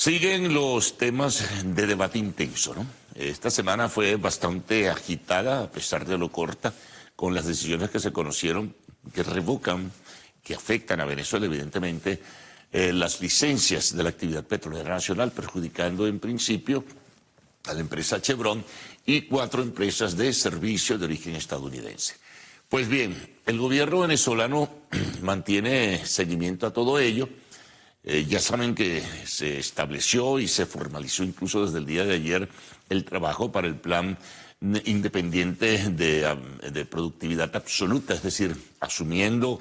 Siguen los temas de debate intenso, ¿no? Esta semana fue bastante agitada, a pesar de lo corta, con las decisiones que se conocieron, que revocan, que afectan a Venezuela, evidentemente, las licencias de la actividad petrolera nacional, perjudicando en principio a la empresa Chevron y 4 empresas de servicio de origen estadounidense. Pues bien, el gobierno venezolano mantiene seguimiento a todo ello. Ya saben que se estableció y se formalizó incluso desde el día de ayer el trabajo para el plan independiente de productividad absoluta, es decir, asumiendo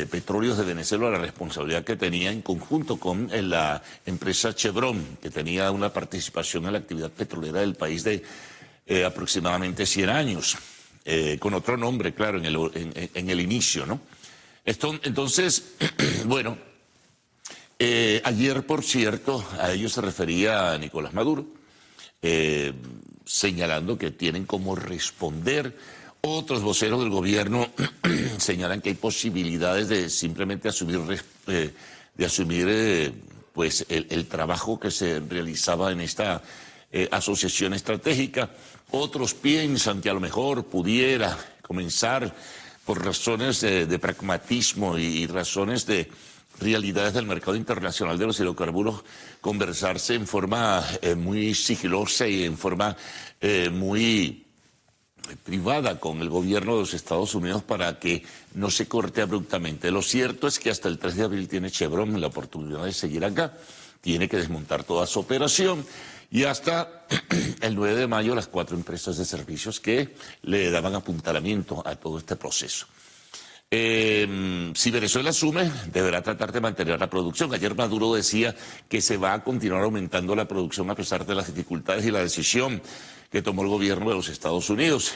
Petróleos de Venezuela la responsabilidad que tenía en conjunto con la empresa Chevron, que tenía una participación en la actividad petrolera del país de aproximadamente 100 años, con otro nombre, claro, en el inicio, ¿no? Entonces, bueno, ayer, por cierto, a ello se refería Nicolás Maduro, señalando que tienen como responder. Otros voceros del gobierno señalan que hay posibilidades de simplemente asumir pues el trabajo que se realizaba en esta asociación estratégica. Otros piensan que a lo mejor pudiera comenzar por razones de pragmatismo y razones de realidades del mercado internacional de los hidrocarburos, conversarse en forma muy sigilosa y en forma muy privada con el gobierno de los Estados Unidos para que no se corte abruptamente. Lo cierto es que hasta el 3 de abril tiene Chevron la oportunidad de seguir acá, tiene que desmontar toda su operación y hasta el 9 de mayo las 4 empresas de servicios que le daban apuntalamiento a todo este proceso. Si Venezuela asume, deberá tratar de mantener la producción. Ayer Maduro decía que se va a continuar aumentando la producción a pesar de las dificultades y la decisión que tomó el gobierno de los Estados Unidos.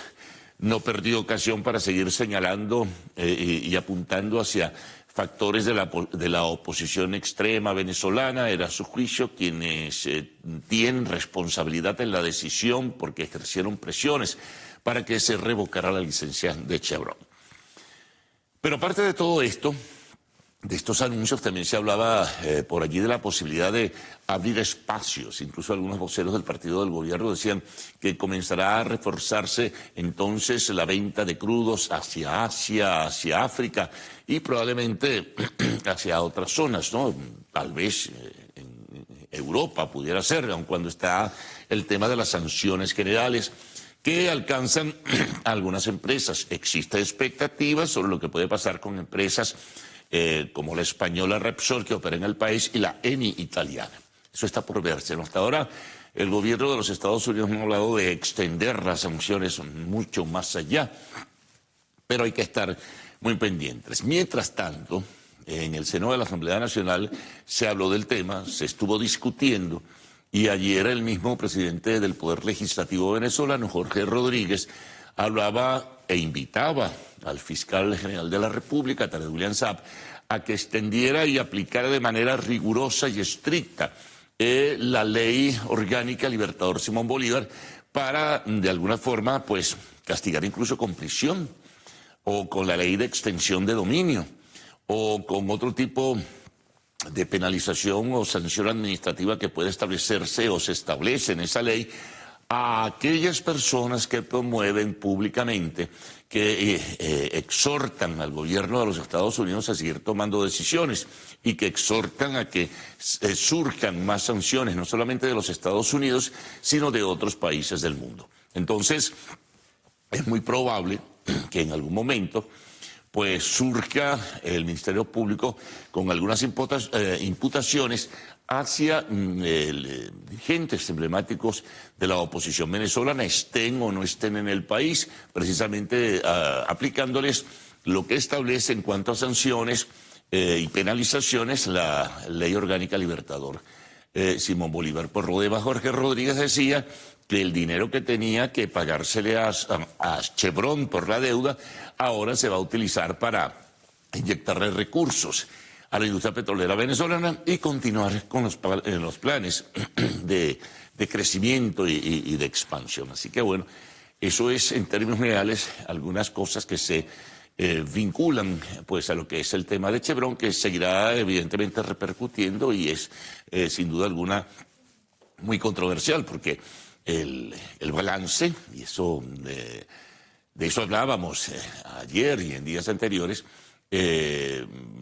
No perdió ocasión para seguir señalando y apuntando hacia factores de la oposición extrema venezolana. Era a su juicio quienes tienen responsabilidad en la decisión porque ejercieron presiones para que se revocara la licencia de Chevron. Pero aparte de todo esto, de estos anuncios, también se hablaba por allí de la posibilidad de abrir espacios. Incluso algunos voceros del partido del gobierno decían que comenzará a reforzarse entonces la venta de crudos hacia Asia, hacia África y probablemente hacia otras zonas, ¿no? Tal vez en Europa pudiera ser, aun cuando está el tema de las sanciones generales que alcanzan a algunas empresas. Existen expectativas sobre lo que puede pasar con empresas como la española Repsol, que opera en el país, y la Eni italiana. Eso está por verse. Hasta ahora, el gobierno de los Estados Unidos no ha hablado de extender las sanciones mucho más allá, pero hay que estar muy pendientes. Mientras tanto, en el seno de la Asamblea Nacional se habló del tema, se estuvo discutiendo, y ayer el mismo presidente del Poder Legislativo venezolano, Jorge Rodríguez, hablaba e invitaba al fiscal general de la República, Tarek William Saab, a que extendiera y aplicara de manera rigurosa y estricta la ley orgánica Libertador Simón Bolívar para, de alguna forma, pues castigar incluso con prisión o con la ley de extensión de dominio o con otro tipo de penalización o sanción administrativa que puede establecerse o se establece en esa ley a aquellas personas que promueven públicamente, que exhortan al gobierno de los Estados Unidos a seguir tomando decisiones y que exhortan a que surjan más sanciones, no solamente de los Estados Unidos, sino de otros países del mundo. Entonces, es muy probable que en algún momento pues surja el Ministerio Público con algunas imputaciones hacia dirigentes emblemáticos de la oposición venezolana, estén o no estén en el país, precisamente aplicándoles lo que establece en cuanto a sanciones y penalizaciones la Ley Orgánica Libertador Simón Bolívar. Por lo demás, Jorge Rodríguez decía que el dinero que tenía que pagársele a Chevron por la deuda ahora se va a utilizar para inyectarle recursos a la industria petrolera venezolana y continuar con los planes de crecimiento y de expansión. Así que bueno, eso es en términos reales algunas cosas que se vinculan pues a lo que es el tema de Chevron, que seguirá evidentemente repercutiendo y es sin duda alguna muy controversial, porque el balance, y eso de eso hablábamos ayer y en días anteriores,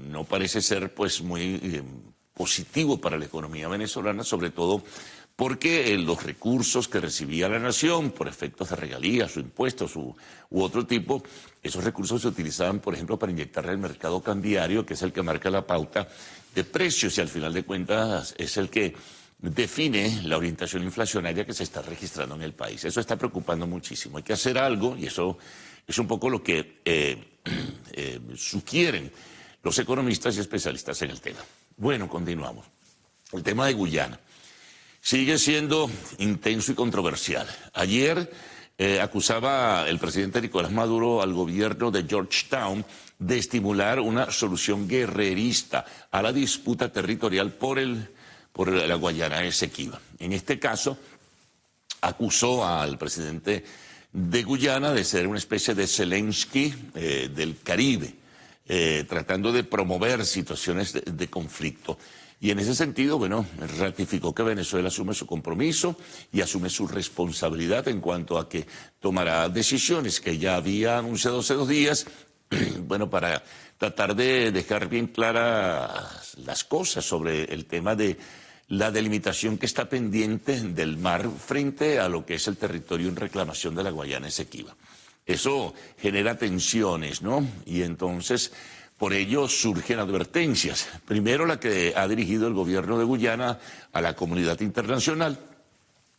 no parece ser pues muy positivo para la economía venezolana, sobre todo porque los recursos que recibía la nación por efectos de regalías o impuestos u otro tipo, esos recursos se utilizaban, por ejemplo, para inyectar el mercado cambiario, que es el que marca la pauta de precios y al final de cuentas es el que define la orientación inflacionaria que se está registrando en el país. Eso está preocupando muchísimo. Hay que hacer algo y eso es un poco lo que sugieren los economistas y especialistas en el tema. Bueno, continuamos. El tema de Guyana sigue siendo intenso y controversial. Ayer acusaba el presidente Nicolás Maduro al gobierno de Georgetown de estimular una solución guerrerista a la disputa territorial por la Guayana Esequiba. En este caso, acusó al presidente de Guyana de ser una especie de Zelensky del Caribe, tratando de promover situaciones de conflicto. Y en ese sentido, bueno, ratificó que Venezuela asume su compromiso y asume su responsabilidad en cuanto a que tomará decisiones que ya había anunciado hace 2 días, bueno, para tratar de dejar bien claras las cosas sobre el tema de la delimitación que está pendiente del mar frente a lo que es el territorio en reclamación de la Guayana Esequiba. Eso genera tensiones, ¿no? Y entonces, por ello surgen advertencias. Primero, la que ha dirigido el gobierno de Guyana a la comunidad internacional,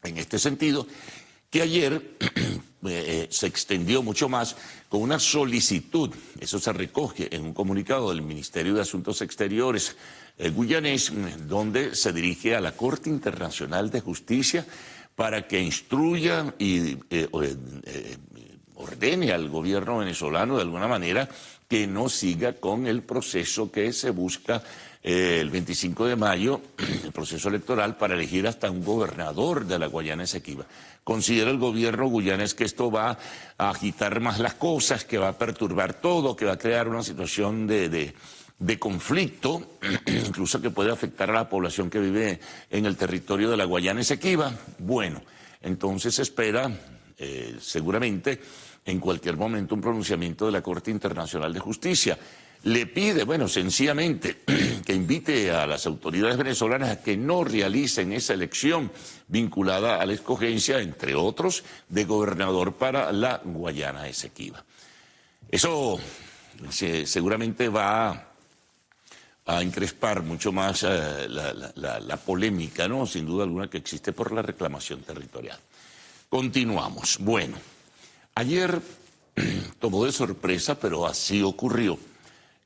en este sentido, que ayer se extendió mucho más con una solicitud, eso se recoge en un comunicado del Ministerio de Asuntos Exteriores guyanés, donde se dirige a la Corte Internacional de Justicia para que instruya y ordene al gobierno venezolano de alguna manera que no siga con el proceso que se busca el 25 de mayo, el proceso electoral para elegir hasta un gobernador de la Guayana Esequiba. Considera el gobierno guyanés que esto va a agitar más las cosas, que va a perturbar todo, que va a crear una situación de conflicto, incluso que puede afectar a la población que vive en el territorio de la Guayana Esequiba. Bueno, entonces se espera seguramente en cualquier momento un pronunciamiento de la Corte Internacional de Justicia. Le pide, bueno, sencillamente que invite a las autoridades venezolanas a que no realicen esa elección vinculada a la escogencia, entre otros, de gobernador para la Guayana Esequiba. Eso seguramente va a encrespar mucho más la polémica, ¿no? Sin duda alguna que existe por la reclamación territorial. Continuamos. Bueno, ayer tomó de sorpresa, pero así ocurrió,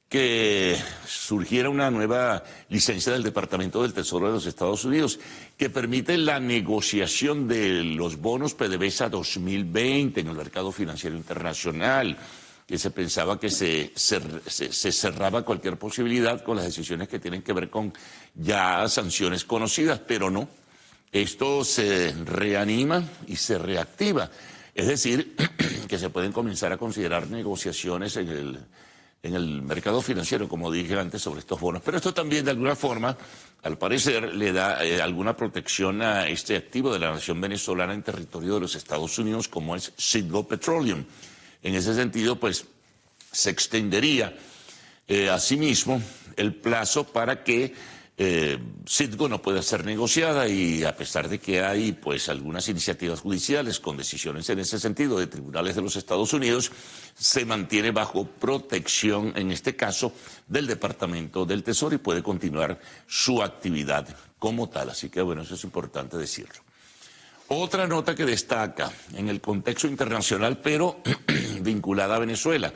que surgiera una nueva licencia del Departamento del Tesoro de los Estados Unidos que permite la negociación de los bonos PDVSA 2020 en el mercado financiero internacional, que se pensaba que se cerraba cualquier posibilidad con las decisiones que tienen que ver con ya sanciones conocidas, pero no. Esto se reanima y se reactiva. Es decir, que se pueden comenzar a considerar negociaciones en el mercado financiero, como dije antes, sobre estos bonos. Pero esto también, de alguna forma, al parecer, le da alguna protección a este activo de la nación venezolana en territorio de los Estados Unidos, como es Citgo Petroleum. En ese sentido, pues, se extendería asimismo el plazo para que Citgo no pueda ser negociada y a pesar de que hay pues algunas iniciativas judiciales con decisiones en ese sentido de tribunales de los Estados Unidos, se mantiene bajo protección, en este caso, del Departamento del Tesoro y puede continuar su actividad como tal. Así que bueno, eso es importante decirlo. Otra nota que destaca en el contexto internacional, pero vinculada a Venezuela,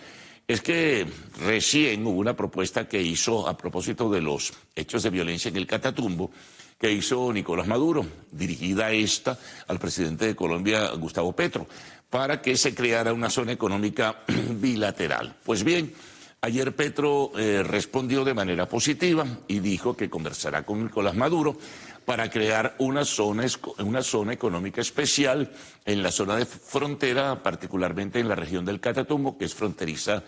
es que recién hubo una propuesta que hizo a propósito de los hechos de violencia en el Catatumbo, que hizo Nicolás Maduro, dirigida esta al presidente de Colombia, Gustavo Petro, para que se creara una zona económica bilateral. Pues bien, ayer Petro respondió de manera positiva y dijo que conversará con Nicolás Maduro para crear una zona económica especial en la zona de frontera, particularmente en la región del Catatumbo, que es fronteriza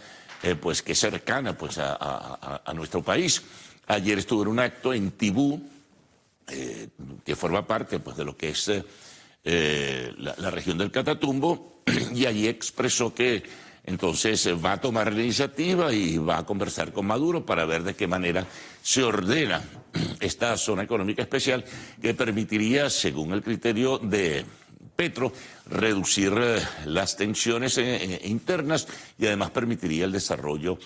pues que es cercana pues a nuestro país. Ayer estuve en un acto en Tibú, que forma parte pues de lo que es la región del Catatumbo, y allí expresó que entonces va a tomar la iniciativa y va a conversar con Maduro para ver de qué manera se ordena esta zona económica especial que permitiría, según el criterio de Petro, reducir las tensiones internas y además permitiría el desarrollo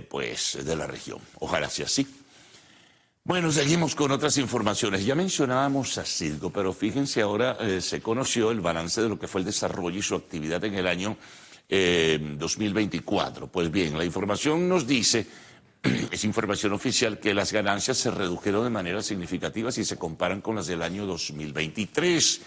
pues de la región. Ojalá sea así. Bueno, seguimos con otras informaciones. Ya mencionábamos a Citgo, pero fíjense ahora se conoció el balance de lo que fue el desarrollo y su actividad en el año 2024. Pues bien, la información nos dice, es información oficial, que las ganancias se redujeron de manera significativa si se comparan con las del año 2023.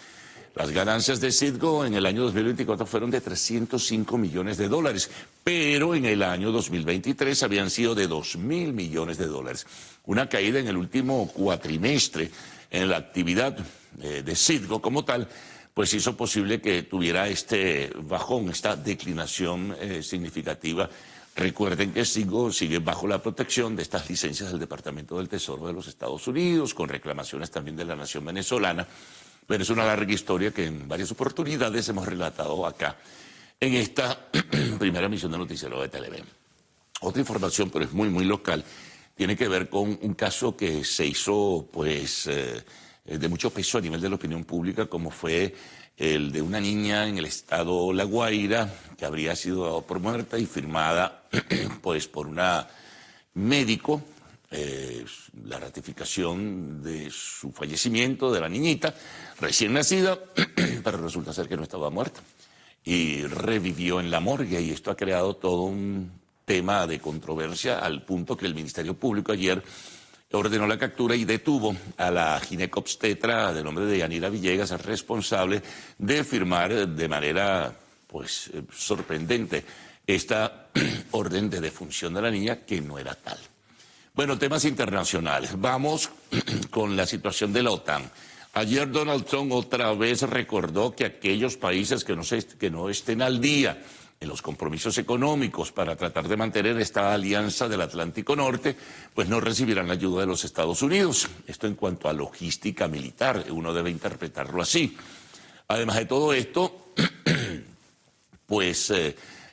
Las ganancias de Citgo en el año 2024 fueron de 305 millones de dólares, pero en el año 2023 habían sido de 2.000 millones de dólares. Una caída en el último cuatrimestre en la actividad de Citgo como tal, pues hizo posible que tuviera este bajón, esta declinación significativa. Recuerden que Citgo sigue bajo la protección de estas licencias del Departamento del Tesoro de los Estados Unidos, con reclamaciones también de la nación venezolana. Pero es una larga historia que en varias oportunidades hemos relatado acá en esta primera emisión de Noticiero de Televen. Otra información, pero es muy local, tiene que ver con un caso que se hizo pues de mucho peso a nivel de la opinión pública, como fue el de una niña en el estado La Guaira que habría sido dada por muerta y firmada pues por una médico, la ratificación de su fallecimiento de la niñita recién nacida, pero resulta ser que no estaba muerta y revivió en la morgue, y esto ha creado todo un tema de controversia al punto que el Ministerio Público ayer ordenó la captura y detuvo a la ginecobstetra de nombre de Yanira Villegas, responsable de firmar de manera pues sorprendente esta orden de defunción de la niña, que no era tal. Bueno, temas internacionales. Vamos con la situación de la OTAN. Ayer Donald Trump otra vez recordó que aquellos países que no estén al día en los compromisos económicos para tratar de mantener esta alianza del Atlántico Norte, pues no recibirán la ayuda de los Estados Unidos. Esto en cuanto a logística militar, uno debe interpretarlo así. Además de todo esto, pues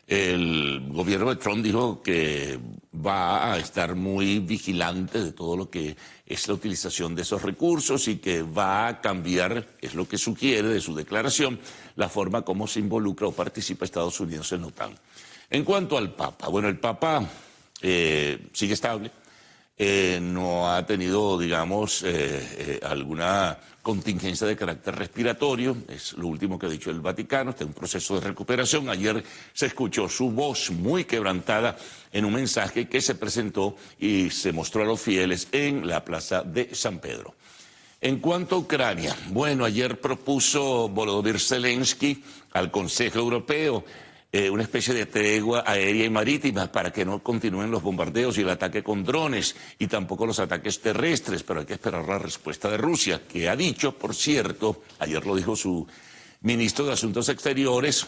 el gobierno de Trump dijo que va a estar muy vigilante de todo lo que es la utilización de esos recursos y que va a cambiar, es lo que sugiere de su declaración, la forma como se involucra o participa Estados Unidos en la OTAN. En cuanto al Papa, bueno, el Papa sigue estable, no ha tenido, digamos, alguna contingencia de carácter respiratorio, es lo último que ha dicho el Vaticano, está en un proceso de recuperación. Ayer se escuchó su voz muy quebrantada en un mensaje que se presentó y se mostró a los fieles en la plaza de San Pedro. En cuanto a Ucrania, bueno, ayer propuso Volodymyr Zelensky al Consejo Europeo una especie de tregua aérea y marítima para que no continúen los bombardeos y el ataque con drones y tampoco los ataques terrestres, pero hay que esperar la respuesta de Rusia, que ha dicho, por cierto, ayer lo dijo su ministro de Asuntos Exteriores,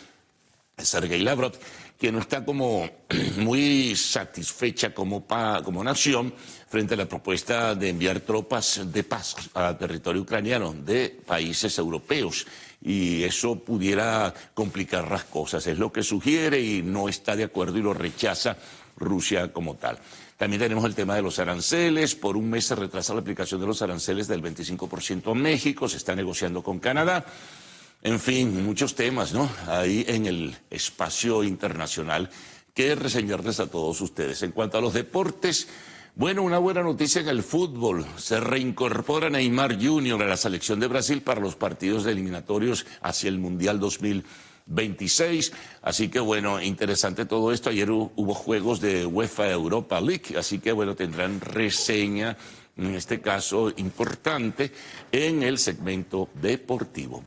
Sergei Lavrov, que no está como muy satisfecha como nación frente a la propuesta de enviar tropas de paz al territorio ucraniano de países europeos, y eso pudiera complicar las cosas, es lo que sugiere, y no está de acuerdo y lo rechaza Rusia como tal. También tenemos el tema de los aranceles. Por un mes se retrasa la aplicación de los aranceles del 25% a México, se está negociando con Canadá. En fin, muchos temas, ¿no?, ahí en el espacio internacional que reseñarles a todos ustedes. En cuanto a los deportes, bueno, una buena noticia en el fútbol. Se reincorpora Neymar Jr. a la selección de Brasil para los partidos eliminatorios hacia el Mundial 2026. Así que, bueno, interesante todo esto. Ayer hubo juegos de UEFA Europa League, así que, bueno, tendrán reseña, en este caso importante, en el segmento deportivo.